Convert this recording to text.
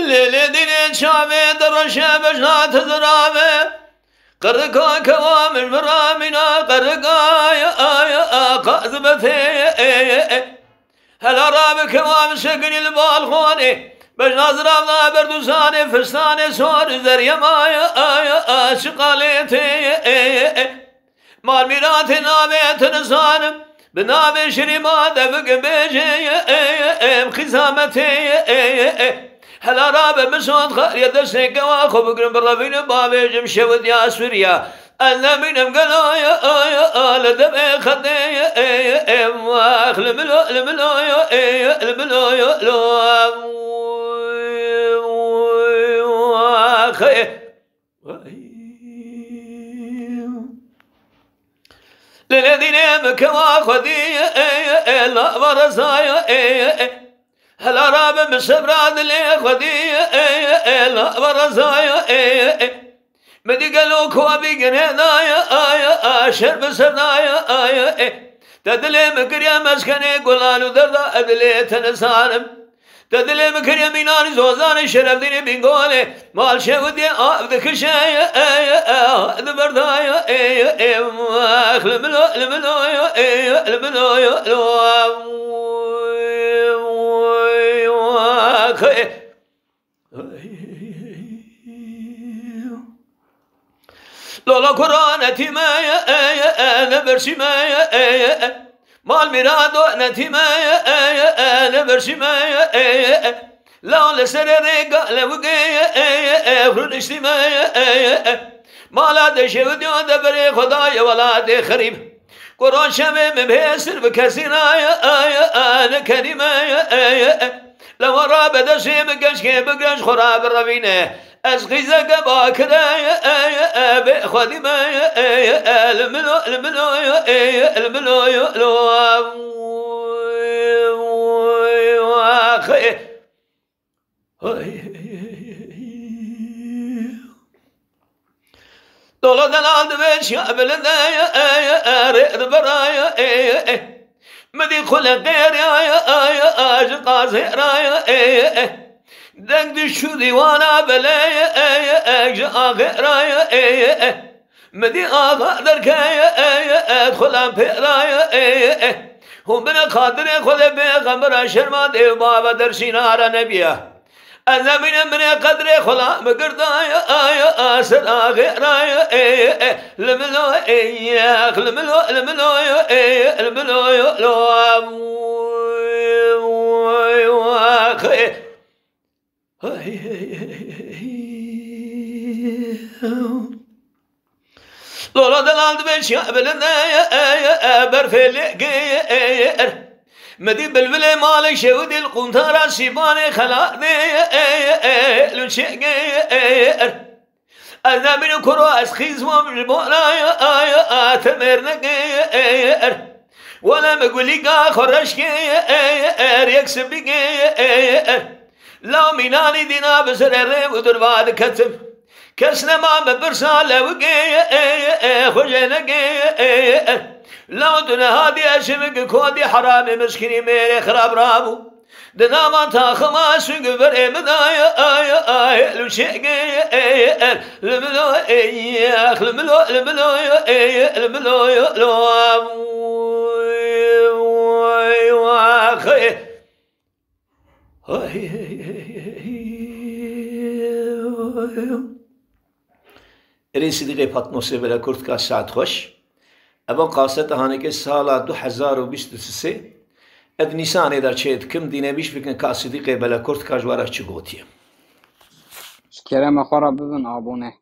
لدين شامي درشة بجنات زرامي قرقا كوامش برامنا قرقا يا قاذبتي هلا راب كوامش شقني البالخوني بجنات زرامنا بردوساني فستاني سور زريا مايا شقاليتي مال ميراتي نابي تنسانم بنابي شريما دفق بيجي بخزامتي هلا راب مسود خير يدسك واخو بقرن بالرفين بابي جمشي وديا سوريا أنا منهم قالوا يا لدمي خدي واخل ملو الملو الملو للذين مكوا خدي لا برزايا هلا راب مسبراد لي خدي لا برزايا مدي قالوا كوابي قنايا شرب سرنايا تدلي مكريا مسكني قلالو دردا ادلي تنسانم تدلي مكريا ميناني زوزاني شرب ديني بنقولي مال شودي افدك شاي دبردايا اخل ملو الملو لولا قرآن مايا أنا برشي مايا مال ميرادو نتي مايا أنا برشي مايا لولا سرريقا لوقيا فرنشتي مايا مالا دشي وديو دبري خدايا ولا دي خريب قرآن شمي مبهسر بكسينايا أنا كريمايا لو راب دشي بقشكي بقش خراب الربينه أزغيزك باكرايا بخدي مايا الملو دولا دلال دبيش يا بلدايا ريد برايا مدي خلق غير يا أجقا زهرايا دنگ شو دیوانا بلایا اجا غرایا مدی آغا درکایا ادخلم پیرایا هم بنا خاطر خود پیغمبر شرما دیو بابا در سینارا نبیا ازمین من قدر خلا بگردایا آیا آسر غرایا لملو ایاخ لملو لولا دلال دبيش يا بلدايا برفلي غير مدي بالبلي مالك شودي القنطرة سيباني خلاقني لنشي غير أنا من كرو أسخيز ومجبونا تمرنا غير ولا مقولي قا خرش غير يكسب غير لا ميناني دينا بسرر ودرباد كتب كسنا ما ببرسالة وقيا خجنا قيا لا دنا هادي أشمك كودي حرامي مسكيني ميري خراب رابو دنا ما تاخما سنقبر مدايا لو شيء قيا الملو اياخ این صدیقه پاتنوسه برای کرد که ساعت خوش اما قاصد هانی که سال 2023 اد نیسان در چید کم دینه بیش بکن که صدیقه برای کرد که جواره چی گوتیه شکرم خورا ببین آبونه